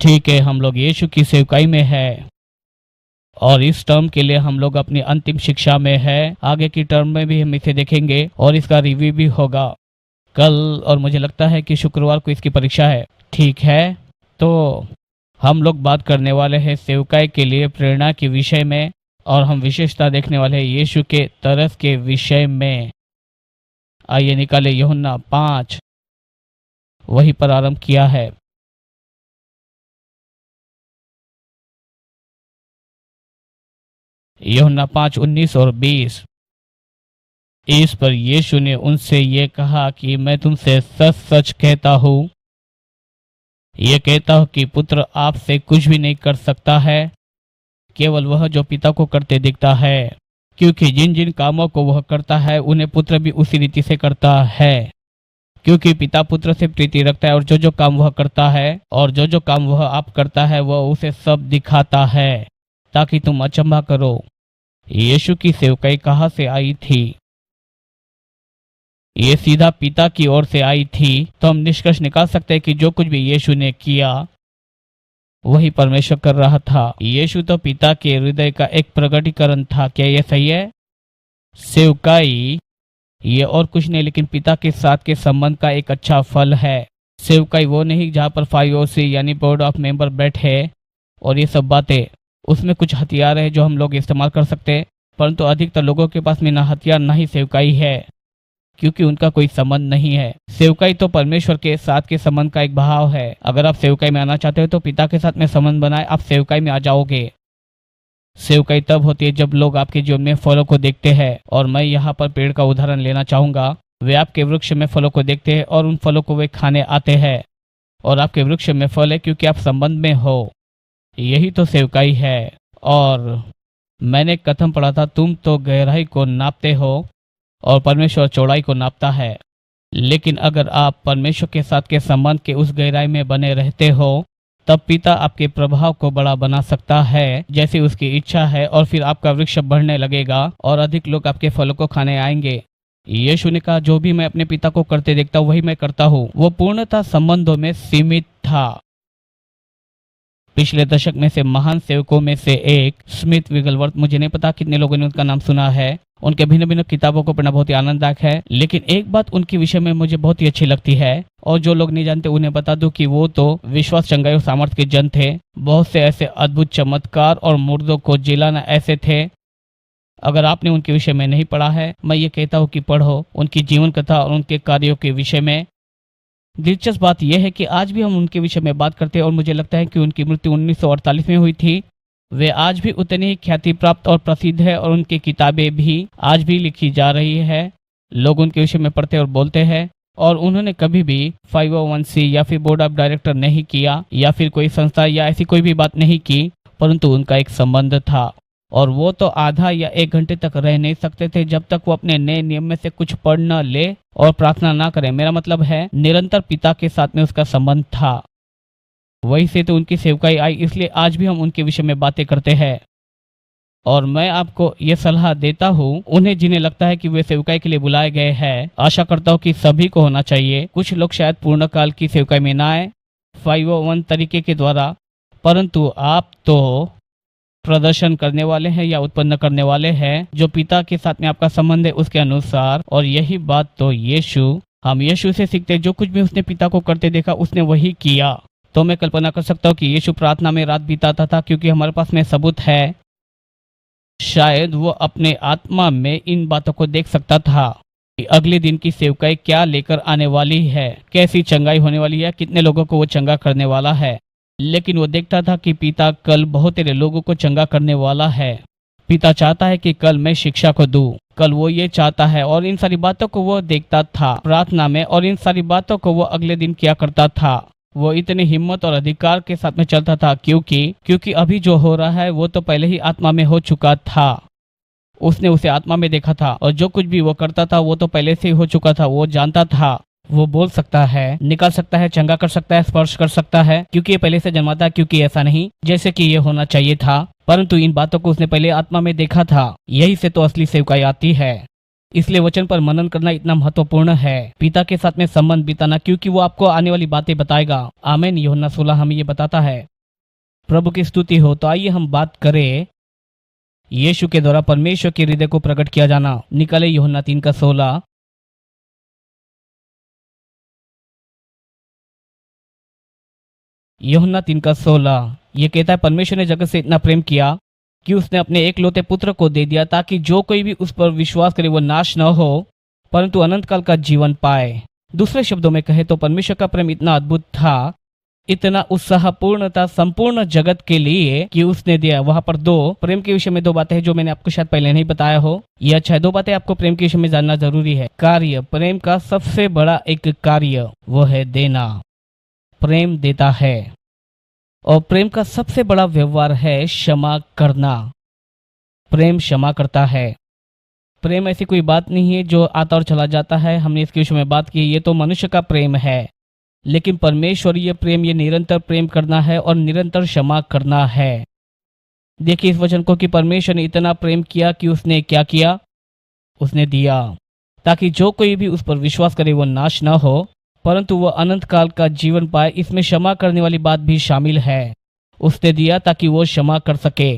ठीक है, हम लोग यीशु की सेवकाई में है और इस टर्म के लिए हम लोग अपनी अंतिम शिक्षा में है। आगे की टर्म में भी हम इसे देखेंगे और इसका रिव्यू भी होगा कल, और मुझे लगता है कि शुक्रवार को इसकी परीक्षा है। ठीक है, तो हम लोग बात करने वाले हैं सेवकाई के लिए प्रेरणा के विषय में, और हम विशेषता देखने वाले हैं यीशु के तरस के विषय में। आइए निकाले यूहन्ना 5, वहीं पर आरंभ किया है। यूहन्ना 5, 19 और 20। इस पर यीशु ने उनसे ये कहा कि मैं तुमसे सच सच कहता हूँ, ये कहता हूँ कि पुत्र आपसे कुछ भी नहीं कर सकता है, केवल वह जो पिता को करते दिखता है, क्योंकि जिन जिन कामों को वह करता है उन्हें पुत्र भी उसी रीति से करता है, क्योंकि पिता पुत्र से प्रीति रखता है, और जो जो काम वह करता है और जो जो काम वह आप करता है वह उसे सब दिखाता है, ताकि तुम अचंभा करो। यीशु की सेवकाई कहाँ से आई थी? ये सीधा पिता की ओर से आई थी। तो हम निष्कर्ष निकाल सकते हैं कि जो कुछ भी यीशु ने किया वही परमेश्वर कर रहा था। यीशु तो पिता के हृदय का एक प्रकटीकरण था। क्या यह सही है? सेवकाई ये और कुछ नहीं लेकिन पिता के साथ के संबंध का एक अच्छा फल है। सेवकाई वो नहीं जहाँ पर 5OC यानी बोर्ड ऑफ मेंबर बैठे और ये सब बातें। उसमें कुछ हथियार है जो हम लोग इस्तेमाल कर सकते हैं, परंतु अधिकतर लोगों के पास में ना हथियार ना ही सेवकाई है, क्योंकि उनका कोई संबंध नहीं है। सेवकाई तो परमेश्वर के साथ के संबंध का एक भाव है। अगर आप सेवकाई में आना चाहते हो तो पिता के साथ में संबंध बनाए, आप सेवकाई में आ जाओगे। सेवकाई तब होती है जब लोग आपके जीवन में फलों को देखते हैं, और मैं यहाँ पर पेड़ का उदाहरण लेना चाहूंगा। वे आपके वृक्ष में फलों को देखते हैं और उन फलों को वे खाने आते हैं, और आपके वृक्ष में फल है क्योंकि आप संबंध में हो। यही तो सेवकाई है। और मैंने कथन पढ़ा था, तुम तो गहराई को नापते हो और परमेश्वर चौड़ाई को नापता है। लेकिन अगर आप परमेश्वर के साथ के संबंध के उस गहराई में बने रहते हो, तब पिता आपके प्रभाव को बड़ा बना सकता है जैसी उसकी इच्छा है, और फिर आपका वृक्ष बढ़ने लगेगा और अधिक लोग आपके फलों को खाने आएंगे। यीशु ने कहा, जो भी मैं अपने पिता को करते देखता हूँ वही मैं करता हूँ। वो पूर्णतः संबंधों में सीमित था। पिछले दशक में से महान सेवकों में से एक स्मिथ विगलवर्थ, मुझे नहीं पता कितने लोगों ने उनका नाम सुना है। उनके भिन्न भिन्न किताबों को पढ़ना बहुत ही आनंददायक है, लेकिन एक बात उनके विषय में मुझे बहुत ही अच्छी लगती है, और जो लोग नहीं जानते उन्हें बता दूं कि वो तो विश्वास, चंगाई और सामर्थ्य के जन थे। बहुत से ऐसे अद्भुत चमत्कार और मुर्दों को जिलाना ऐसे थे। अगर आपने उनके विषय में नहीं पढ़ा है, मैं ये कहता हूँ कि पढ़ो उनकी जीवन कथा और उनके कार्यों के विषय में। दिलचस्प बात यह है कि आज भी हम उनके विषय में बात करते हैं, और मुझे लगता है कि उनकी मृत्यु 1948 में हुई थी। वे आज भी उतनी ही ख्याति प्राप्त और प्रसिद्ध है, और उनकी किताबें भी आज भी लिखी जा रही है। लोग उनके विषय में पढ़ते और बोलते हैं। और उन्होंने कभी भी 501c या फिर बोर्ड ऑफ डायरेक्टर नहीं किया, या फिर कोई संस्था या ऐसी कोई भी बात नहीं की, परंतु उनका एक संबंध था। और वो तो आधा या 1 घंटे तक रह नहीं सकते थे जब तक वो अपने नए नियम में से कुछ पढ़ न ले और प्रार्थना ना करें। मेरा मतलब है निरंतर पिता के साथ में उसका संबंध था। वही से तो उनकी सेवकाई आई, इसलिए आज भी हम उनके विषय में बातें करते हैं। और मैं आपको ये सलाह देता हूँ, उन्हें जिन्हें लगता है कि वे सेवकाई के लिए बुलाए गए हैं, आशा करता हूँ कि सभी को होना चाहिए। कुछ लोग शायद पूर्णकाल की सेवकाई में ना आए 501 तरीके के द्वारा, परंतु आप तो प्रदर्शन करने वाले हैं या उत्पन्न करने वाले हैं जो पिता के साथ में आपका संबंध है उसके अनुसार। और यही बात तो हम यीशु से सीखते हैं। जो कुछ भी उसने पिता को करते देखा उसने वही किया। तो मैं कल्पना कर सकता हूँ कि यीशु प्रार्थना में रात बिताता था, क्योंकि हमारे पास में सबूत है। शायद वो अपने आत्मा में इन बातों को देख सकता था कि अगले दिन की सेवकाई क्या लेकर आने वाली है, कैसी चंगाई होने वाली है, कितने लोगों को वो चंगा करने वाला है। लेकिन वो देखता था कि पिता कल बहुत तेरे लोगों को चंगा करने वाला है। पिता चाहता है कि कल मैं शिक्षा को दूं, कल वो ये चाहता है। और इन सारी बातों को वो देखता था प्रार्थना में, और इन सारी बातों को वो अगले दिन किया करता था। वो इतने हिम्मत और अधिकार के साथ में चलता था, क्योंकि अभी जो हो रहा है वो तो पहले ही आत्मा में हो चुका था। उसने उसे आत्मा में देखा था, और जो कुछ भी वो करता था वो तो पहले से ही हो चुका था। वो जानता था वो बोल सकता है, निकाल सकता है, चंगा कर सकता है, स्पर्श कर सकता है, क्योंकि ये पहले से जन्मा था, क्योंकि ऐसा नहीं जैसे कि ये होना चाहिए था। परंतु इन बातों को उसने पहले आत्मा में देखा था। यही से तो असली सेवकाई आती है। इसलिए वचन पर मनन करना इतना महत्वपूर्ण है, पिता के साथ में संबंध बिताना, क्योंकि वो आपको आने वाली बातें बताएगा। आमीन। यूहन्ना 16 हमें ये बताता है। प्रभु की स्तुति हो। तो आइए हम बात करें यीशु के द्वारा परमेश्वर के हृदय को प्रकट किया जाना। निकले यूहन्ना 3:16। यूहन्ना 3:16 ये कहता है, परमेश्वर ने जगत से इतना प्रेम किया कि उसने अपने एकलौते पुत्र को दे दिया, ताकि जो कोई भी उस पर विश्वास करे वो नाश न हो परंतु अनंत काल का जीवन पाए। दूसरे शब्दों में कहे तो परमेश्वर का प्रेम इतना अद्भुत था, इतना उत्साहपूर्ण था संपूर्ण जगत के लिए कि उसने दिया। वहां पर प्रेम के विषय में दो बातें हैं जो मैंने आपको शायद पहले नहीं बताया हो। ये अच्छा है, दो बातें आपको प्रेम के विषय में जानना जरूरी है। कार्य, प्रेम का सबसे बड़ा एक कार्य वो है देना। प्रेम देता है। और प्रेम का सबसे बड़ा व्यवहार है क्षमा करना। प्रेम क्षमा करता है। प्रेम ऐसी कोई बात नहीं है जो आता और चला जाता है। हमने इसके विषय में बात की, ये तो मनुष्य का प्रेम है। लेकिन परमेश्वरीय प्रेम ये निरंतर प्रेम करना है और निरंतर क्षमा करना है। देखिए इस वचन को कि परमेश्वर ने इतना प्रेम किया कि उसने क्या किया, उसने दिया, ताकि जो कोई भी उस पर विश्वास करे वो नाश ना हो परंतु वो अनंत काल का जीवन पाए। इसमें क्षमा करने वाली बात भी शामिल है। उसने दिया ताकि वो क्षमा कर सके।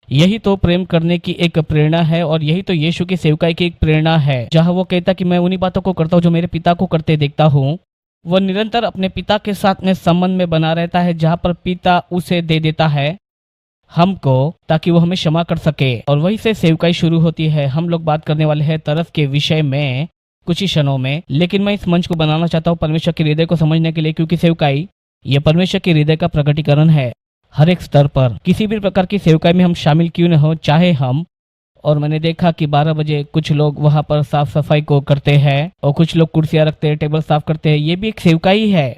यही तो प्रेम करने की एक प्रेरणा है और यही तो यीशु की सेवकाई की एक प्रेरणा है, जहां वो कहता कि मैं उन्हीं बातों को करता हूँ जो मेरे पिता को करते देखता हूँ। वह निरंतर अपने पिता के साथ में संबंध में बना रहता है, जहां पर पिता उसे दे देता है हमको ताकि वो हमें क्षमा कर सके। और वहीं से सेवकाई शुरू होती है। हम लोग बात करने वाले हैं तरस के विषय में कुछ ही क्षणों में, लेकिन मैं इस मंच को बनाना चाहता हूँ परमेश्वर के हृदय को समझने के लिए, क्योंकि सेवकाई ये परमेश्वर के हृदय का प्रकटीकरण है। हर एक स्तर पर किसी भी प्रकार की सेवकाई में हम शामिल क्यों न हो, चाहे हम, और मैंने देखा कि 12 बजे कुछ लोग वहां पर साफ सफाई को करते हैं और कुछ लोग कुर्सियां रखते हैं, टेबल साफ करते हैं। ये भी एक सेवकाई है।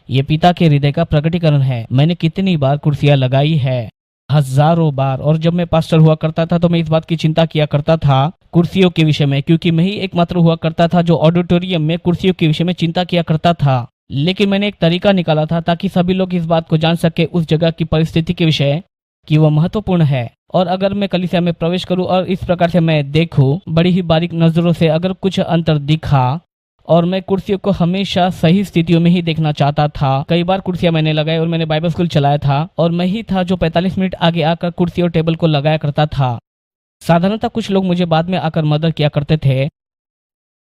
ये पिता के हृदय का प्रकटीकरण है। मैंने कितनी बार कुर्सियां लगाई है, हजारों बार। और जब मैं पास्टर हुआ करता था तो मैं इस बात की चिंता किया करता था कुर्सियों के विषय में, क्योंकि मैं ही एकमात्र हुआ करता था जो ऑडिटोरियम में कुर्सियों के विषय में चिंता किया करता था। लेकिन मैंने एक तरीका निकाला था ताकि सभी लोग इस बात को जान सके उस जगह की परिस्थिति के विषय कि वह महत्वपूर्ण है। और अगर मैं कलीसिया में प्रवेश करूं और इस प्रकार से मैं देखूं बड़ी ही बारीक नजरों से, अगर कुछ अंतर दिखा, और मैं कुर्सियों को हमेशा सही स्थितियों में ही देखना चाहता था। कई बार कुर्सियां मैंने लगाई और मैंने बाइबल स्कूल चलाया था और मैं ही था जो 45 मिनट आगे आकर कुर्सी और टेबल को लगाया करता था। साधारणतः कुछ लोग मुझे बाद में आकर मदद किया करते थे,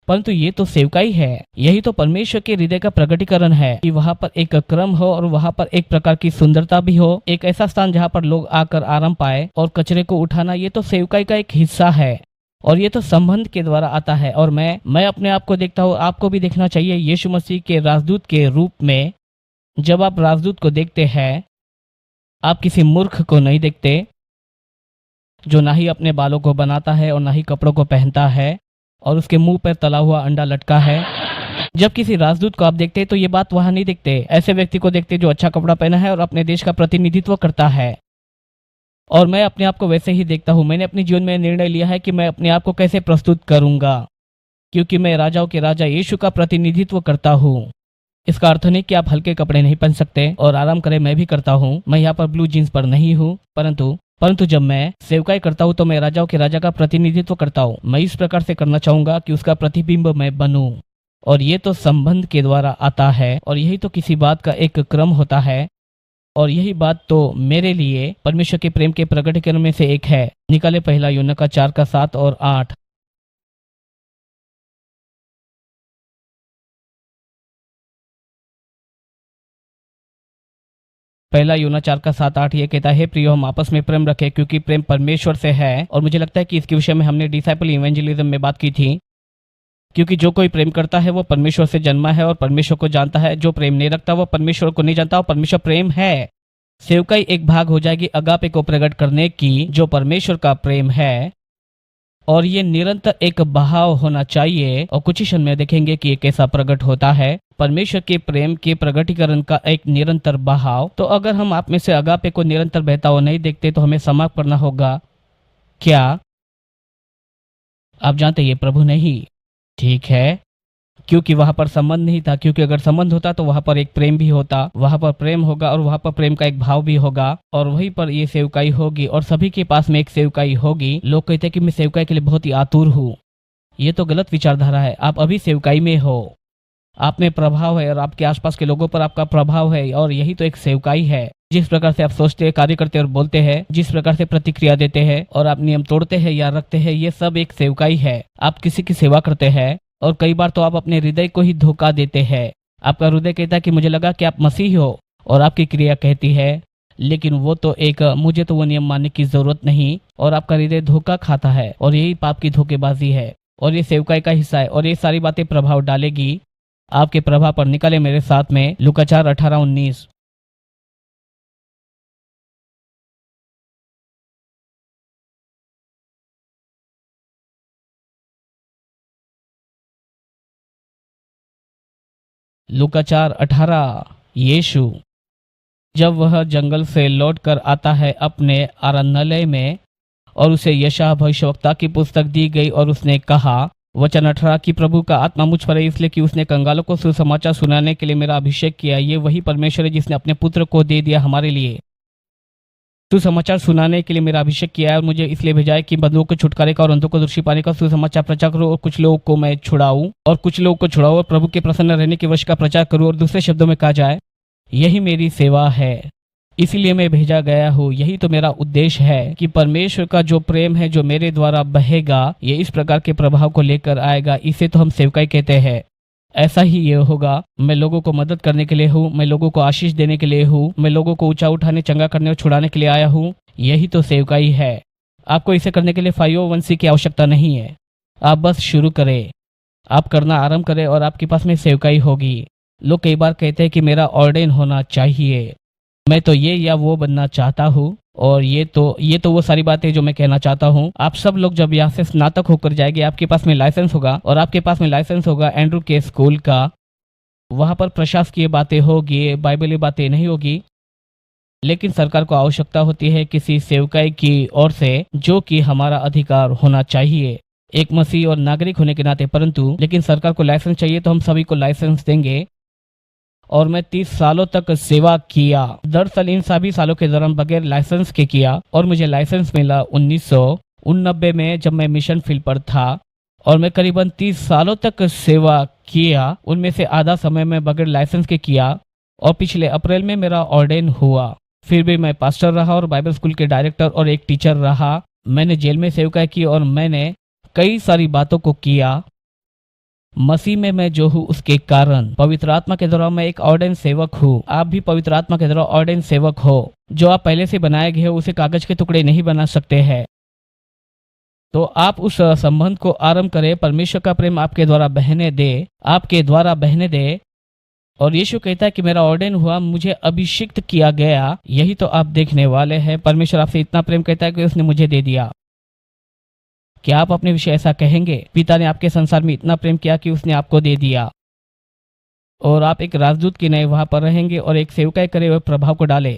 परंतु ये तो सेवकाई है। यही तो परमेश्वर के हृदय का प्रकटीकरण है कि वहां पर एक क्रम हो और वहां पर एक प्रकार की सुंदरता भी हो, एक ऐसा स्थान जहां पर लोग आकर आराम पाए। और कचरे को उठाना ये तो सेवकाई का एक हिस्सा है और ये तो संबंध के द्वारा आता है। और मैं अपने आप को देखता हूँ, आपको भी देखना चाहिए यीशु मसीह के राजदूत के रूप में। जब आप राजदूत को देखते हैं, आप किसी मूर्ख को नहीं देखते जो ना ही अपने बालों को बनाता है और ना ही कपड़ों को पहनता है और उसके मुंह पर तला हुआ अंडा लटका है। जब किसी राजदूत को आप देखते हैं तो ये बात वहां नहीं देखते। ऐसे व्यक्ति को देखते जो अच्छा कपड़ा पहना है और अपने देश का प्रतिनिधित्व करता है। और मैं अपने आप को वैसे ही देखता हूँ। मैंने अपने जीवन में निर्णय लिया है कि मैं अपने आप को कैसे प्रस्तुत करूंगा, क्योंकि मैं राजाओं के राजा यीशु का प्रतिनिधित्व करता हूँ। इसका अर्थ नहीं कि आप हल्के कपड़े नहीं पहन सकते और आराम करें, मैं भी करता हूँ। मैं यहाँ पर ब्लू जीन्स पर नहीं हूँ, परंतु जब मैं सेवकाई करता हूँ तो मैं राजाओं के राजा का प्रतिनिधित्व करता हूँ। मैं इस प्रकार से करना चाहूंगा कि उसका प्रतिबिंब मैं बनूं। और ये तो संबंध के द्वारा आता है और यही तो किसी बात का एक क्रम होता है। और यही बात तो मेरे लिए परमेश्वर के प्रेम के प्रकटीकरण में से एक है। निकाले पहला यूहन्ना 4:7 और 8। पहला यूहन्ना 4:7-8 ये कहता है, प्रियो हम आपस में प्रेम रखें क्योंकि प्रेम परमेश्वर से है। और मुझे लगता है कि इसके विषय में हमने डिसाइपल इवेंजलिज्म में बात की थी, क्योंकि जो कोई प्रेम करता है वो परमेश्वर से जन्मा है और परमेश्वर को जानता है। जो प्रेम नहीं रखता वो परमेश्वर को नहीं जानता और परमेश्वर प्रेम है। सेवकाई एक भाग हो जाएगी अगापे को प्रकट करने की, जो परमेश्वर का प्रेम है। और ये निरंतर एक बहाव होना चाहिए। और कुछ ही क्षण में देखेंगे कि ये कैसा प्रकट होता है, परमेश्वर के प्रेम के प्रकटीकरण का एक निरंतर बहाव। तो अगर हम आप में से अगापे को निरंतर बहता हुआ नहीं देखते तो हमें समाप्त करना होगा। क्या आप जानते ये प्रभु नहीं? ठीक है, क्योंकि वहां पर संबंध नहीं था। क्योंकि अगर संबंध होता तो वहां पर एक प्रेम भी होता, वहां पर प्रेम होगा और वहां पर प्रेम का एक भाव भी होगा और वहीं पर ये सेवकाई होगी और सभी के पास में एक सेवकाई होगी। लोग कहते हैं कि मैं सेवकाई के लिए बहुत ही आतुर हूँ। ये तो गलत विचारधारा है। आप अभी सेवकाई में हो, आप में प्रभाव है और आपके आसपास के लोगों पर आपका प्रभाव है और यही तो एक सेवकाई है जिस प्रकार से आप सोचते हैं, कार्य करते हैं और बोलते हैं, जिस प्रकार से प्रतिक्रिया देते हैं और आप नियम तोड़ते हैं या रखते हैं, ये सब एक सेवकाई है। आप किसी की सेवा करते हैं और कई बार तो आप अपने हृदय को ही धोखा देते हैं। आपका हृदय कहता है कि मुझे लगा कि आप मसीह हो, और आपकी क्रिया कहती है लेकिन वो तो एक मुझे तो वो नियम मानने की जरूरत नहीं, और आपका हृदय धोखा खाता है, और यही पाप की धोखेबाजी है और ये सेवकाई का हिस्सा है। और ये सारी बातें प्रभाव डालेगी आपके प्रभाव पर। निकाले मेरे साथ में लूका 4:18-19। लूका 4:18। यीशु जब वह जंगल से लौटकर आता है अपने आराधनालय में, और उसे यशायाह भविष्यवक्ता की पुस्तक दी गई, और उसने कहा, वचन 18, कि प्रभु का आत्मा मुझ पर है, इसलिए कि उसने कंगालों को सुसमाचार सुनाने के लिए मेरा अभिषेक किया। ये वही परमेश्वर है जिसने अपने पुत्र को दे दिया हमारे लिए। सुसमाचार सुनाने के लिए मेरा अभिषेक किया है, और मुझे इसलिए भेजा है कि बंधुओं को छुटकारे का और अंधों को दृष्टि पाने का सुसमाचार प्रचार करूं, और कुछ लोगों को मैं छुड़ाऊं और प्रभु के प्रसन्न रहने के वर्ष का प्रचार करूं। और दूसरे शब्दों में कहा जाए, यही मेरी सेवा है, इसीलिए मैं भेजा गया हूँ। यही तो मेरा उद्देश्य है कि परमेश्वर का जो प्रेम है जो मेरे द्वारा बहेगा, ये इस प्रकार के प्रभाव को लेकर आएगा। इसे तो हम सेवकाई कहते हैं। ऐसा ही ये होगा। मैं लोगों को मदद करने के लिए हूँ, मैं लोगों को आशीष देने के लिए हूँ, मैं लोगों को ऊंचा उठाने, चंगा करने और छुड़ाने के लिए आया हूँ। यही तो सेवकाई है। आपको इसे करने के लिए 501c की आवश्यकता नहीं है। आप बस शुरू करें, आप करना आरंभ करें और आपके पास में सेवकाई होगी। लोग कई बार कहते हैं कि मेरा ऑर्डेन होना चाहिए, मैं तो ये या वो बनना चाहता हूँ, और ये तो वो सारी बातें जो मैं कहना चाहता हूँ। आप सब लोग जब यहाँ से स्नातक होकर जाएंगे, आपके पास में लाइसेंस होगा, और आपके पास में लाइसेंस होगा एंड्रू के स्कूल का। वहाँ पर प्रशासकीय बातें होगी, बाइबली बातें नहीं होगी। लेकिन सरकार को आवश्यकता होती है किसी सेवकाई की ओर से, जो कि हमारा अधिकार होना चाहिए एक मसीह और नागरिक होने के नाते। परंतु लेकिन सरकार को लाइसेंस चाहिए, तो हम सभी को लाइसेंस देंगे। और मैं 30 सालों तक सेवा किया। दरअसल इन सभी सालों के दौरान बगैर लाइसेंस के किया, और मुझे लाइसेंस मिला 1989 में, जब मैं मिशन फील्ड पर था। और मैं करीबन 30 सालों तक सेवा किया, उनमें से आधा समय में बगैर लाइसेंस के किया। और पिछले अप्रैल में मेरा ऑर्डेन हुआ। फिर भी मैं पास्टर रहा और बाइबल स्कूल के डायरेक्टर और एक टीचर रहा। मैंने जेल में सेवकाई की और मैंने कई सारी बातों को किया। मसीह में मैं जो हूँ उसके कारण पवित्र आत्मा के द्वारा मैं एक ऑर्डेन सेवक हूँ। आप भी पवित्र आत्मा के द्वारा ऑर्डेन सेवक हो। जो आप पहले से बनाए गए हो उसे कागज के टुकड़े नहीं बना सकते हैं। तो आप उस संबंध को आरंभ करें। परमेश्वर का प्रेम आपके द्वारा बहने दे, आपके द्वारा बहने दे। और यीशु कहता है कि मेरा ऑर्डेन हुआ, मुझे अभिषिक्त किया गया। यही तो आप देखने वाले हैं। परमेश्वर आपसे इतना प्रेम कहता है कि उसने मुझे दे दिया। क्या आप अपने विषय ऐसा कहेंगे? पिता ने आपके संसार में इतना प्रेम किया कि उसने आपको दे दिया। और आप एक राजदूत की नए वहां पर रहेंगे और एक सेवकाई करे हुए प्रभाव को डाले।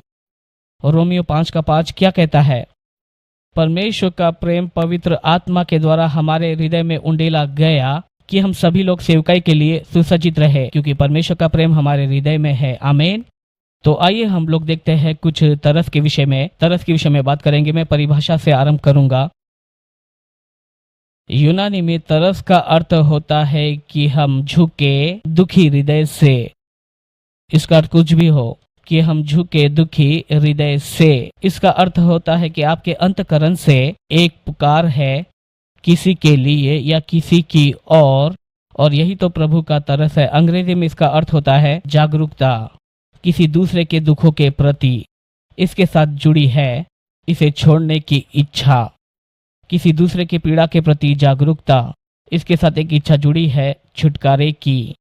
और रोमियो 5:5 क्या कहता है? परमेश्वर का प्रेम पवित्र आत्मा के द्वारा हमारे हृदय में उंडेला गया कि हम सभी लोग सेवकाई के लिए सुसज्जित रहे, क्योंकि परमेश्वर का प्रेम हमारे हृदय में है। आमीन। तो आइए हम लोग देखते हैं कुछ तरस के विषय में बात करेंगे। मैं परिभाषा से आरंभ करूंगा। यूनानी में तरस का अर्थ होता है कि हम झुके दुखी हृदय से। इसका अर्थ कुछ भी हो, कि हम झुके दुखी हृदय से। इसका अर्थ होता है कि आपके अंतकरण से एक पुकार है किसी के लिए या किसी की और यही तो प्रभु का तरस है। अंग्रेजी में इसका अर्थ होता है जागरूकता, किसी दूसरे के दुखों के प्रति इसके साथ जुड़ी है इसे छोड़ने की इच्छा। किसी दूसरे की पीड़ा के प्रति जागरूकता, इसके साथ एक इच्छा जुड़ी है छुटकारे की।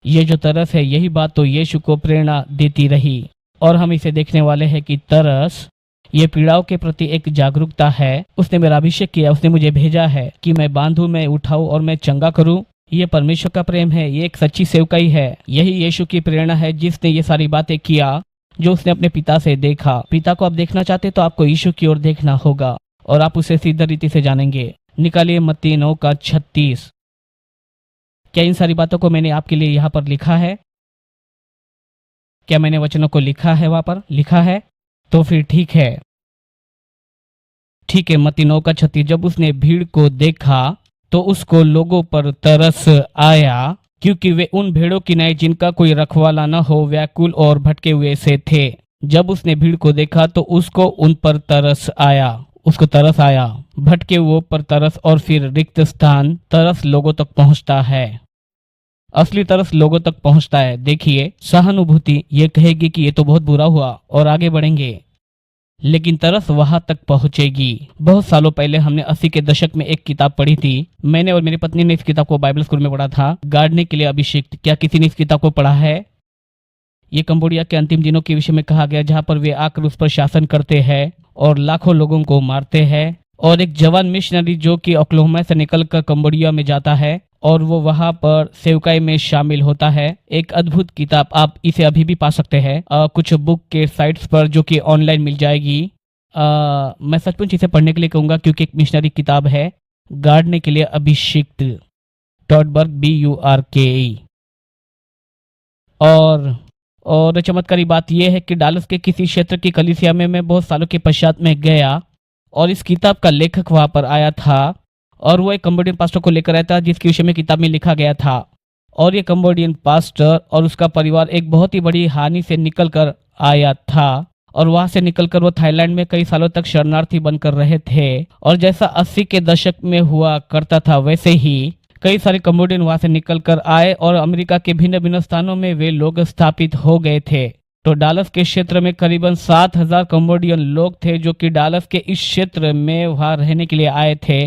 ये जो तरस है, यही बात तो यीशु को प्रेरणा देती रही। और हम इसे देखने वाले हैं कि तरस ये पीड़ाओं के प्रति एक जागरूकता है। उसने मेरा अभिषेक किया, उसने मुझे भेजा है कि मैं बांधूं, मैं उठाऊं और मैं चंगा करूं। ये परमेश्वर का प्रेम है, ये एक सच्ची सेवकाई है। यही यीशु की प्रेरणा है जिसने ये सारी बातें किया, जो उसने अपने पिता से देखा। पिता को आप देखना चाहते तो आपको यीशु की ओर देखना होगा और आप उसे सीधा रीति से जानेंगे। निकालिए मत्ती 9:36। क्या इन सारी बातों को मैंने आपके लिए यहाँ पर लिखा है? क्या मैंने वचनों को लिखा है? वहां पर लिखा है तो फिर ठीक है। मत्ती 9:36। जब उसने भीड़ को देखा तो उसको लोगों पर तरस आया, क्योंकि वे उन भेड़ों की नाई जिनका कोई रखवाला न हो व्याकुल और भटके हुए से थे। जब उसने भीड़ को देखा तो उसको तरस आया। भटके हुए पर तरस और फिर रिक्त स्थान तरस लोगों तक पहुंचता है। असली तरस लोगों तक पहुंचता है। देखिए, सहानुभूति ये कहेगी कि ये तो बहुत बुरा हुआ और आगे बढ़ेंगे, लेकिन तरस वहां तक पहुंचेगी। बहुत सालों पहले हमने 80 के दशक में एक किताब पढ़ी थी। मैंने और मेरी पत्नी ने इस किताब को बाइबल स्कूल में पढ़ा था, गाड़ने के लिए अभिषिक्त। क्या किसी ने इस किताब को पढ़ा है? ये कंबोडिया के अंतिम दिनों के विषय में कहा गया, जहां पर वे आकर उस पर शासन करते हैं और लाखों लोगों को मारते हैं। और एक जवान मिशनरी जो कि ओक्लाहोमा से निकलकर कंबोडिया में जाता है और वो वहां पर सेवकाई में शामिल होता है। एक अद्भुत किताब, आप इसे अभी भी पा सकते हैं कुछ बुक के साइट्स पर, जो कि ऑनलाइन मिल जाएगी। मैं सचमुच इसे पढ़ने के लिए कहूंगा, क्योंकि एक मिशनरी किताब है, गाड़ने के लिए अभिषिक्त, टॉडबर्ग BURKE। और चमत्कारी बात यह है कि डालस के किसी क्षेत्र की कलीसिया में मैं बहुत सालों के पश्चात में गया और इस किताब का लेखक वहां पर आया था और वो एक कंबोडियन पास्टर को लेकर आया था, जिसके विषय में किताब में लिखा गया था। और ये कंबोडियन पास्टर और उसका परिवार एक बहुत ही बड़ी हानि से निकल कर आया था और वहां से निकलकर वो थाईलैंड में कई सालों तक शरणार्थी बनकर रहे थे। और जैसा 80 के दशक में हुआ करता था, वैसे ही कई सारे कंबोडियन वहां से निकल कर आए और अमेरिका के भिन्न भिन्न स्थानों में वे लोग स्थापित हो गए थे। तो डालस के क्षेत्र में करीबन 7,000 कंबोडियन लोग थे जो कि डालस के इस क्षेत्र में वहां रहने के लिए आए थे,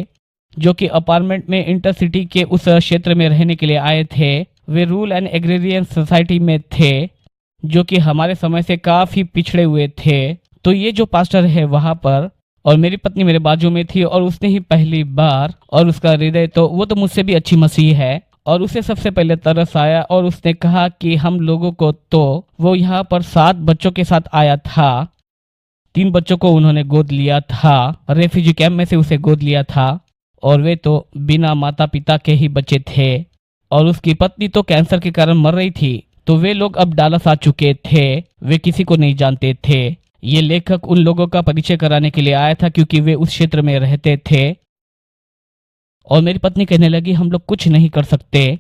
जो कि अपार्टमेंट में इंटरसिटी के उस क्षेत्र में रहने के लिए आए थे। वे रूल एंड एग्रेरियन सोसाइटी में थे, जो कि हमारे समय से काफी पिछड़े हुए थे। तो ये जो पास्टर है वहां पर, और मेरी पत्नी मेरे बाजू में थी और उसने ही पहली बार, और उसका हृदय तो वो तो मुझसे भी अच्छी मसीह है, और उसे सबसे पहले तरस आया और उसने कहा कि हम लोगों को, तो वो यहाँ पर 7 बच्चों के साथ आया था। 3 बच्चों को उन्होंने गोद लिया था, रेफ्यूजी कैंप में से उसे गोद लिया था, और वे तो बिना माता पिता के ही बच्चे थे और उसकी पत्नी तो कैंसर के कारण मर रही थी। तो वे लोग अब डालस आ चुके थे, वे किसी को नहीं जानते थे। ये लेखक उन लोगों का परिचय कराने के लिए आया था क्योंकि वे उस क्षेत्र में रहते थे। और मेरी पत्नी कहने लगी हम लोग कुछ नहीं कर सकते।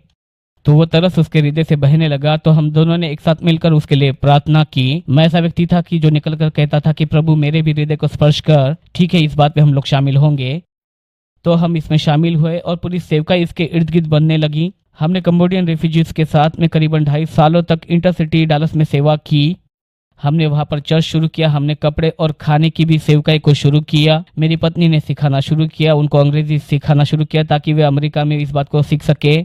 तो वो तरस उसके हृदय से बहने लगा। तो हम दोनों ने एक साथ मिलकर उसके लिए प्रार्थना की। मैं ऐसा व्यक्ति था कि जो निकल कर कहता था कि प्रभु मेरे भी हृदय को स्पर्श कर, ठीक है इस बात पे हम लोग शामिल होंगे। तो हम इसमें शामिल हुए और पूरी सेवका इसके इर्द गिर्द बनने लगी। हमने कंबोडियन रेफ्यूजीज के साथ में करीबन 2.5 सालों तक इंटरसिटी डालस में सेवा की। हमने वहां पर चर्च शुरू किया, हमने कपड़े और खाने की भी सेवकाई को शुरू किया। मेरी पत्नी ने सिखाना शुरू किया, उनको अंग्रेजी सिखाना शुरू किया ताकि वे अमेरिका में इस बात को सीख सके।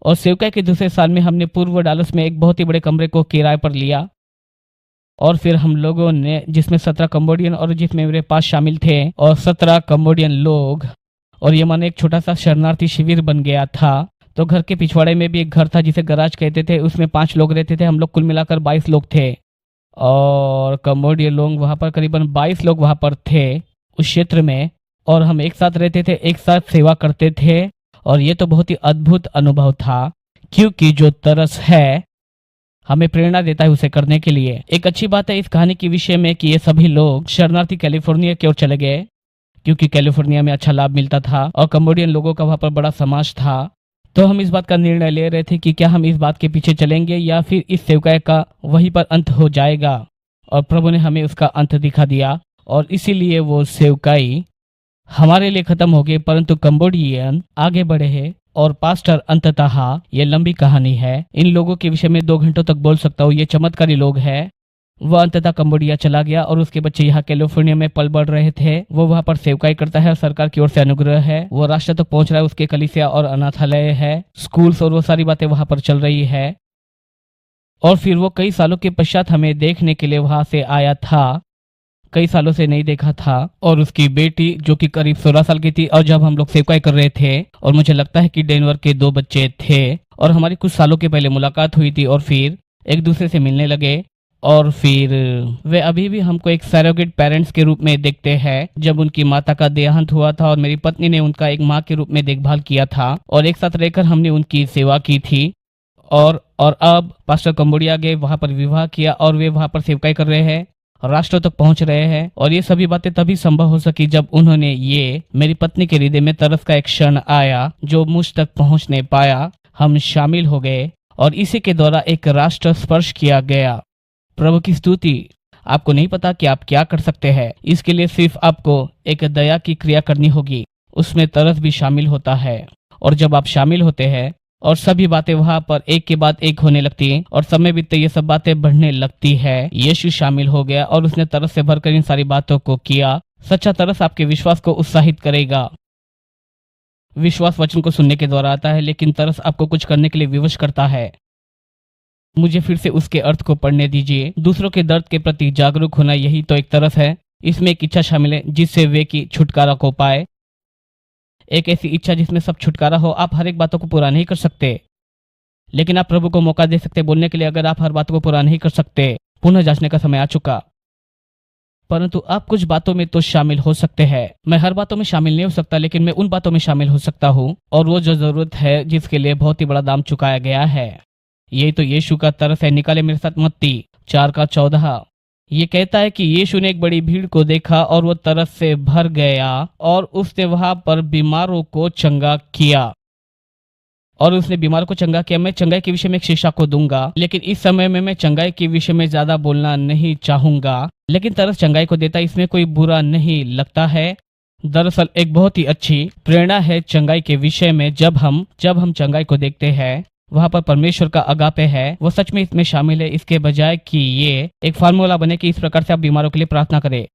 और सेवकाई के दूसरे साल में हमने पूर्व डालस में एक बहुत ही बड़े कमरे को किराए पर लिया और फिर हम लोगों ने, जिसमें 17 कंबोडियन और जिसमें मेरे पास शामिल थे और 17 कंबोडियन लोग, और ये माने एक छोटा सा शरणार्थी शिविर बन गया था। तो घर के पिछवाड़े में भी एक घर था जिसे गराज कहते थे, उसमें 5 लोग रहते थे। हम लोग कुल मिलाकर 22 लोग थे और कंबोडियन लोग वहां पर करीबन 22 लोग वहां पर थे उस क्षेत्र में, और हम एक साथ रहते थे, एक साथ सेवा करते थे। और ये तो बहुत ही अद्भुत अनुभव था, क्योंकि जो तरस है हमें प्रेरणा देता है उसे करने के लिए। एक अच्छी बात है इस कहानी के विषय में कि ये सभी लोग शरणार्थी कैलिफोर्निया की ओर चले गए, क्योंकि कैलिफोर्निया में अच्छा लाभ मिलता था और कंबोडियन लोगों का वहां पर बड़ा समाज था। तो हम इस बात का निर्णय ले रहे थे कि क्या हम इस बात के पीछे चलेंगे या फिर इस सेवकाई का वहीं पर अंत हो जाएगा। और प्रभु ने हमें उसका अंत दिखा दिया और इसीलिए वो सेवकाई हमारे लिए खत्म हो गई, परंतु कंबोडियन आगे बढ़े हैं और पास्टर अंततः, ये लंबी कहानी है, इन लोगों के विषय में 2 घंटों तक बोल सकता हूँ। ये चमत्कारी लोग हैं। वह अंततः कंबोडिया चला गया और उसके बच्चे यहाँ कैलिफोर्निया में पल बढ़ रहे थे। वो वहाँ पर सेवकाई करता है और सरकार की ओर से अनुग्रह है, वो राष्ट्र तक पहुंच रहा है। उसके कलीसिया और अनाथालय है, स्कूल्स और वो सारी बातें वहां पर चल रही है। और फिर वो कई सालों के पश्चात हमें देखने के लिए वहां से आया था, कई सालों से नहीं देखा था। और उसकी बेटी जो कि करीब 16 साल की थी, और जब हम लोग सेवकाई कर रहे थे और मुझे लगता है कि डेनवर के 2 बच्चे थे और हमारी कुछ सालों के पहले मुलाकात हुई थी और फिर एक दूसरे से मिलने लगे। और फिर वे अभी भी हमको एक सरोगेट पेरेंट्स के रूप में देखते हैं। जब उनकी माता का देहांत हुआ था और मेरी पत्नी ने उनका एक माँ के रूप में देखभाल किया था और एक साथ रहकर हमने उनकी सेवा की थी। और अब पास्टर कंबोडिया गए, वहां पर विवाह किया और वे वहां पर सेवकाई कर रहे हैं, राष्ट्रों तक पहुंच रहे हैं। और ये सभी बातें तभी संभव हो सकी जब उन्होंने, ये मेरी पत्नी के हृदय में तरस का एक क्षण आया जो मुझ तक पहुंच नहीं पाया। हम शामिल हो गए और इसी के द्वारा एक राष्ट्र स्पर्श किया गया। प्रभु की स्तुति। आपको नहीं पता कि आप क्या कर सकते हैं, इसके लिए सिर्फ आपको एक दया की क्रिया करनी होगी। उसमें तरस भी शामिल होता है। और जब आप शामिल होते हैं और सभी बातें वहां पर एक के बाद एक होने लगती हैं और समय बीतते ये सब बातें बढ़ने लगती है। यीशु शामिल हो गया और उसने तरस से भरकर इन सारी बातों को किया। सच्चा तरस आपके विश्वास को उत्साहित करेगा। विश्वास वचन को सुनने के द्वारा आता है, लेकिन तरस आपको कुछ करने के लिए विवश करता है। मुझे फिर से उसके अर्थ को पढ़ने दीजिए। दूसरों के दर्द के प्रति जागरूक होना, यही तो एक तरस है। इसमें एक इच्छा शामिल है जिससे वे की छुटकारा को पाए। एक ऐसी इच्छा जिसमें सब छुटकारा हो। आप हर एक बातों को पूरा नहीं कर सकते, लेकिन आप प्रभु को मौका दे सकते बोलने के लिए। अगर आप हर बात को पूरा नहीं कर सकते, पुनः जांचने का समय आ चुका। परंतु आप कुछ बातों में तो शामिल हो सकते हैं। मैं हर बातों में शामिल नहीं हो सकता, लेकिन मैं उन बातों में शामिल हो सकता हूँ, और वो जो जरूरत है जिसके लिए बहुत ही बड़ा दाम चुकाया गया है। यही तो यीशु का तरस है। निकाले मेरे साथ मत्ती 4:14। ये कहता है कि यीशु ने एक बड़ी भीड़ को देखा और वो तरस से भर गया और उसने वहां पर बीमारों को चंगा किया। और उसने बीमारों को चंगा किया। मैं चंगाई के विषय में एक शिक्षा को दूंगा, लेकिन इस समय में मैं चंगाई के विषय में ज्यादा बोलना नहीं चाहूंगा। लेकिन तरस चंगाई को देता, इसमें कोई बुरा नहीं लगता है। दरअसल एक बहुत ही अच्छी प्रेरणा है चंगाई के विषय में। जब हम चंगाई को देखते हैं, वहां पर परमेश्वर का अगापे है, वो सच में इसमें शामिल है। इसके बजाय कि ये एक फार्मूला बने कि इस प्रकार से आप बीमारों के लिए प्रार्थना करें।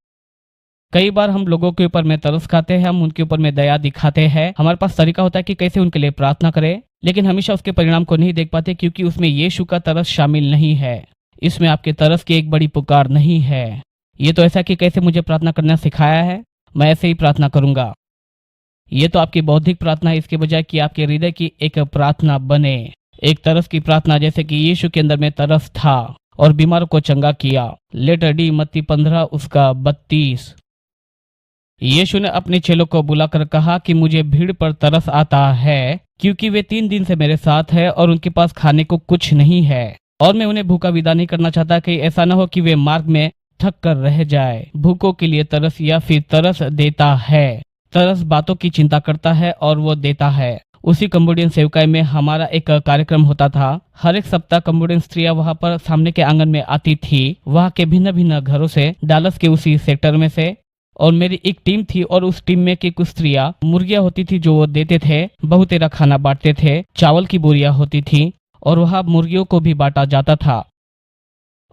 कई बार हम लोगों के ऊपर में तरस खाते हैं, हम उनके ऊपर में दया दिखाते हैं। हमारे पास तरीका होता है कि कैसे उनके लिए प्रार्थना करें, लेकिन हमेशा उसके परिणाम को नहीं देख पाते, क्योंकि उसमें यीशु का तरस शामिल नहीं है। इसमें आपके तरस की एक बड़ी पुकार नहीं है। ये तो ऐसा कि कैसे मुझे प्रार्थना करना सिखाया है, मैं ऐसे ही प्रार्थना करूंगा। ये तो आपकी बौद्धिक प्रार्थना है, इसके बजाय कि आपके हृदय की एक प्रार्थना बने, एक तरस की प्रार्थना, जैसे कि यीशु के अंदर में तरस था और बीमारों को चंगा किया। लेटर डी मत्ती 15:32। यीशु ने अपने चेलों को बुलाकर कहा कि मुझे भीड़ पर तरस आता है, क्योंकि वे 3 दिन से मेरे साथ है और उनके पास खाने को कुछ नहीं है, और मैं उन्हें भूखा विदा नहीं करना चाहता, कि ऐसा न हो कि वे मार्ग में थक कर रह जाए। भूखों के लिए तरस या फिर तरस देता है। तरस बातों की चिंता करता है और वो देता है। उसी कंबोडियन सेवकाई में हमारा एक कार्यक्रम होता था। हर एक सप्ताह कंबोडियन स्त्रियां वहां पर सामने के आंगन में आती थी, वहां के भिन्न भिन्न घरों से, डालस के उसी सेक्टर में से। और मेरी एक टीम थी, और उस टीम में की कुछ स्त्रियां मुर्गियां होती थी जो वो देते थे। बहुतेरा खाना बांटते थे। चावल की बोरियां होती थी और वहां मुर्गियों को भी बांटा जाता था।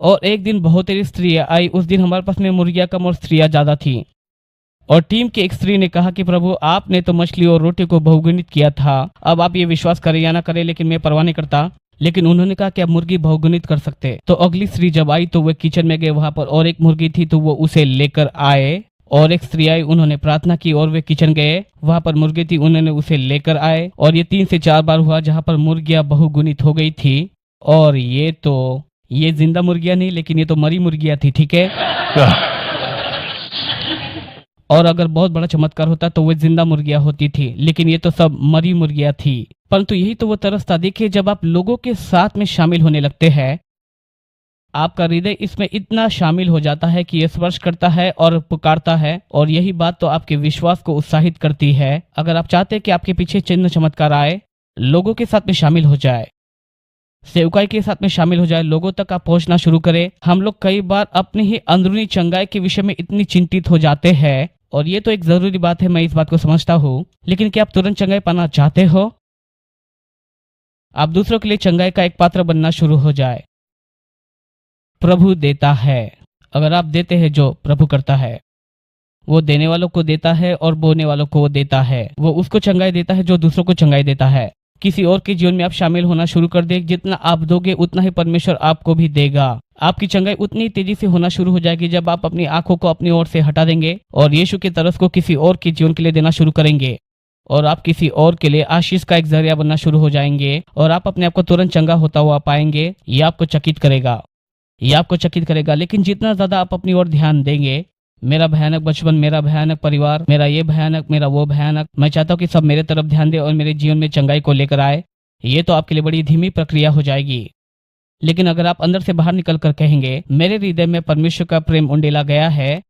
और एक दिन बहुतेरी स्त्रियां आई। उस दिन हमारे पास में मुर्गियां कम और स्त्रियां ज्यादा थी। और टीम की एक स्त्री ने कहा कि प्रभु, आपने तो मछली और रोटी को बहुगुणित किया था, अब आप ये विश्वास करें या ना करें, लेकिन मैं परवाह नहीं करता। लेकिन उन्होंने कहा कि आप मुर्गी बहुगुणित कर सकते। तो अगली स्त्री जब आई तो वे किचन में गए, वहां पर और एक मुर्गी थी तो वो उसे लेकर आए। और एक स्त्री आई, उन्होंने प्रार्थना की और वे किचन गए, वहां पर मुर्गी थी, उन्होंने उसे लेकर आए। और ये 3 से 4 बार हुआ जहां पर मुर्गियां बहुगुणित हो गई थी। और ये जिंदा मुर्गियां नहीं, लेकिन ये तो मरी मुर्गियां थी, ठीक है। और अगर बहुत बड़ा चमत्कार होता तो वो जिंदा मुर्गियां होती थी, लेकिन ये तो सब मरी मुर्गियां थी। परंतु यही तो वो तरस था। देखिए, जब आप लोगों के साथ में शामिल होने लगते हैं, आपका हृदय इसमें इतना शामिल हो जाता है कि ये स्पर्श करता है और पुकारता है। और यही बात तो आपके विश्वास को उत्साहित करती है। अगर आप चाहते हैं कि आपके पीछे चिन्ह चमत्कार आए, लोगों के साथ में शामिल हो जाए, सेवकाई के साथ में शामिल हो जाए, लोगों तक आप पहुंचना शुरू करें। हम लोग कई बार अपनी ही अंदरूनी चंगाई के विषय में इतनी चिंतित हो जाते हैं, और ये तो एक जरूरी बात है, मैं इस बात को समझता हूँ। लेकिन क्या आप तुरंत चंगाई पाना चाहते हो? आप दूसरों के लिए चंगाई का एक पात्र बनना शुरू हो जाए। प्रभु देता है। अगर आप देते हैं जो प्रभु करता है, वो देने वालों को देता है और बोने वालों को वो देता है। वो उसको चंगाई देता है जो दूसरों को चंगाई देता है। किसी और के जीवन में आप शामिल होना शुरू कर दे, जितना आप दोगे उतना ही परमेश्वर आपको भी देगा। आपकी चंगाई उतनी तेजी से होना शुरू हो जाएगी जब आप अपनी आंखों को अपनी ओर से हटा देंगे और यीशु के तरस को किसी और के जीवन के लिए देना शुरू करेंगे, और आप किसी और के लिए आशीष का एक जरिया बनना शुरू हो जाएंगे, और आप अपने आप को तुरंत चंगा होता हुआ पाएंगे। ये आपको चकित करेगा। लेकिन जितना ज्यादा आप अपनी ओर ध्यान देंगे, मेरा भयानक बचपन, मेरा भयानक परिवार, मेरा ये भयानक, मेरा वो भयानक, मैं चाहता हूँ कि सब मेरे तरफ ध्यान दे और मेरे जीवन में चंगाई को लेकर आए, ये तो आपके लिए बड़ी धीमी प्रक्रिया हो जाएगी। लेकिन अगर आप अंदर से बाहर निकल कर कहेंगे, मेरे हृदय में परमेश्वर का प्रेम उंडेला गया है,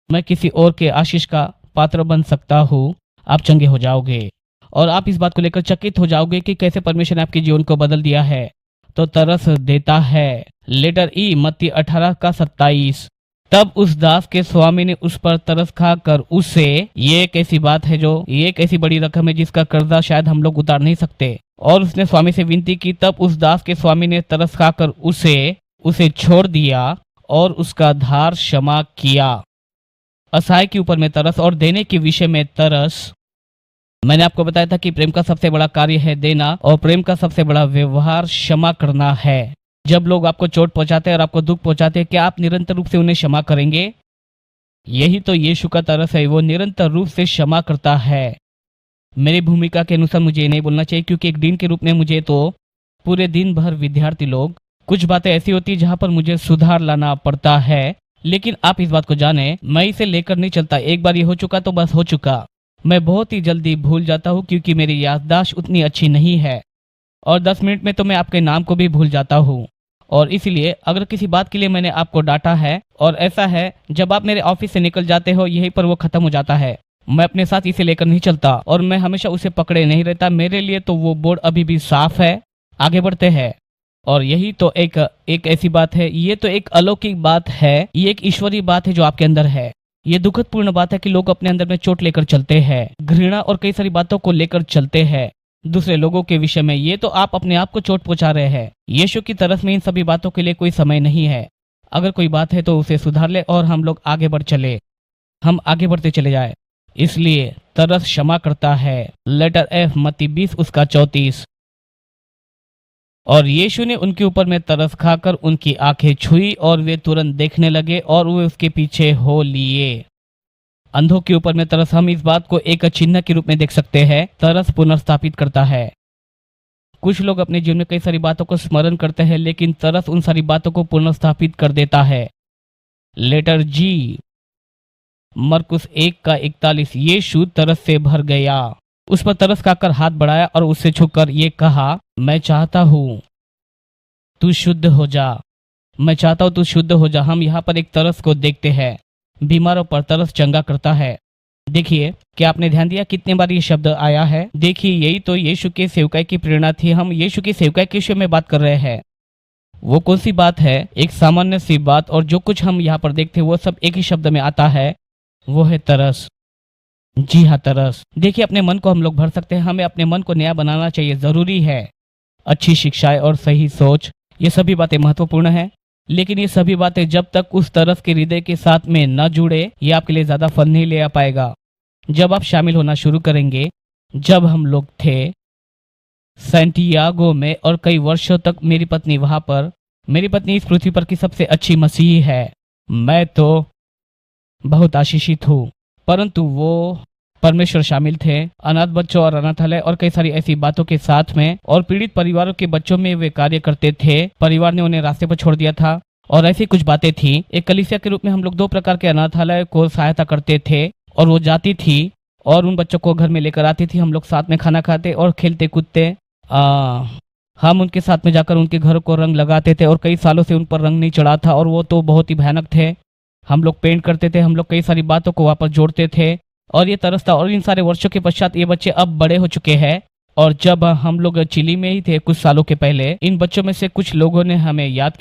मैं किसी और के आशीष का पात्र बन सकता हूँ, आप चंगे हो जाओगे। और आप इस बात को लेकर चकित हो जाओगे कि कैसे परमेश्वर ने आपके जीवन को बदल दिया है। तो तरस देता है। लेटर ई मत्ती 18 का 27। तब उस दास के स्वामी ने उस पर तरस खाकर उसे, ये एक ऐसी बात है जो, ये एक ऐसी बड़ी रकम है जिसका कर्जा शायद हम लोग उतार नहीं सकते, और उसने स्वामी से विनती की। तब उस दास के स्वामी ने तरस खाकर उसे छोड़ दिया और उसका धार क्षमा किया। असहाय के ऊपर में तरस और देने के विषय में तरस। मैंने आपको बताया था कि प्रेम का सबसे बड़ा कार्य है देना, और प्रेम का सबसे बड़ा व्यवहार क्षमा करना है। जब लोग आपको चोट पहुंचाते हैं और आपको दुख पहुंचाते हैं, क्या आप निरंतर रूप से उन्हें क्षमा करेंगे? यही तो यीशु का तरस है, वो निरंतर रूप से क्षमा करता है। मेरी भूमिका के अनुसार मुझे ये नहीं बोलना चाहिए, क्योंकि एक डीन के रूप में मुझे तो पूरे दिन भर विद्यार्थी लोग, कुछ बातें ऐसी होती है जहां पर मुझे सुधार लाना पड़ता है। लेकिन आप इस बात को जाने, मैं इसे लेकर नहीं चलता। एक बार ये हो चुका तो बस हो चुका। मैं बहुत ही जल्दी भूल जाता हूँ, क्योंकि मेरी याददाश्त उतनी अच्छी नहीं है, और 10 मिनट में तो मैं आपके नाम को भी भूल जाता हूँ। और इसलिए अगर किसी बात के लिए मैंने आपको डांटा है, और ऐसा है जब आप मेरे ऑफिस से निकल जाते हो यहीं पर वो खत्म हो जाता है, मैं अपने साथ इसे लेकर नहीं चलता, और मैं हमेशा उसे पकड़े नहीं रहता। मेरे लिए तो वो बोर्ड अभी भी साफ है, आगे बढ़ते हैं। और यही तो एक ऐसी बात है, ये तो एक अलौकिक बात है, ये एक ईश्वरीय बात है जो आपके अंदर है। ये दुखद पूर्ण बात है कि लोग अपने अंदर में चोट लेकर चलते हैं, घृणा और कई सारी बातों को लेकर चलते हैं दूसरे लोगों के विषय में। ये तो आप अपने आप को चोट पहुंचा रहे हैं। यीशु की तरफ में इन सभी बातों के लिए कोई समय नहीं है। अगर कोई बात है तो उसे सुधार ले और हम लोग आगे हम आगे बढ़ते चले जाए। इसलिए तरस क्षमा करता है। लेटर एफ मत्ती 20 उसका 34। और यीशु ने उनके ऊपर में तरस खाकर उनकी आंखें छुई, और वे तुरंत देखने लगे, और वे उसके पीछे हो लिए। अंधों के ऊपर में तरस, हम इस बात को एक चिन्ह के रूप में देख सकते हैं। तरस पुनर्स्थापित करता है। कुछ लोग अपने जीवन में कई सारी बातों को स्मरण करते हैं, लेकिन तरस उन सारी बातों को पुनर्स्थापित कर देता है। लेटर जी मरकुस 1 का 41। यीशु तरस से भर गया, उस पर तरस खाकर हाथ बढ़ाया और उससे छूकर ये कहा, मैं चाहता हूँ तू शुद्ध हो जा। मैं चाहता हूँ तू शुद्ध हो जा। हम यहाँ पर एक तरस को देखते हैं। बीमारों पर तरस चंगा करता है। देखिए, क्या आपने ध्यान दिया कितने बार ये शब्द आया है? देखिए, यही तो यीशु के सेवकाई की प्रेरणा थी। हम यीशु की सेवकाई के विषय में बात कर रहे हैं। वो कौन सी बात है? एक सामान्य सी बात, और जो कुछ हम यहाँ पर देखते हैं वो सब एक ही शब्द में आता है, वो है तरस। जी हाँ, तरस। देखिए, अपने मन को हम लोग भर सकते हैं। हमें अपने मन को नया बनाना चाहिए, जरूरी है। अच्छी शिक्षाएं और सही सोच, ये सभी बातें महत्वपूर्ण है, लेकिन ये सभी बातें जब तक उस तरस के हृदय के साथ में न जुड़े, ये आपके लिए ज्यादा फल नहीं ले आ पाएगा। जब आप शामिल होना शुरू करेंगे, जब हम लोग थे सैंटियागो में, और कई वर्षों तक मेरी पत्नी इस पृथ्वी पर की सबसे अच्छी मसीही है। मैं तो बहुत आशीषित हूँ, परंतु वो परमेश्वर शामिल थे अनाथ बच्चों और अनाथालय और कई सारी ऐसी बातों के साथ में, और पीड़ित परिवारों के बच्चों में वे कार्य करते थे। परिवार ने उन्हें रास्ते पर छोड़ दिया था, और ऐसी कुछ बातें थी। एक कलीसिया के रूप में हम लोग 2 प्रकार के अनाथालय को सहायता करते थे, और वो जाती थी और उन बच्चों को घर में लेकर आती थी। हम लोग साथ में खाना खाते और खेलते कूदते। हम उनके साथ में जाकर उनके घरों को रंग लगाते थे, और कई सालों से उन पर रंग नहीं चढ़ा था, और वो तो बहुत ही भयानक थे। हम लोग पेंट करते थे, हम लोग कई सारी बातों को वापस जोड़ते थे, और ये तरस था। और इन सारे वर्षों के पश्चात ये बच्चे अब बड़े हो चुके हैं, और जब हम लोग चिली में ही थे कुछ सालों के पहले, इन बच्चों में से कुछ लोगों ने हमें याद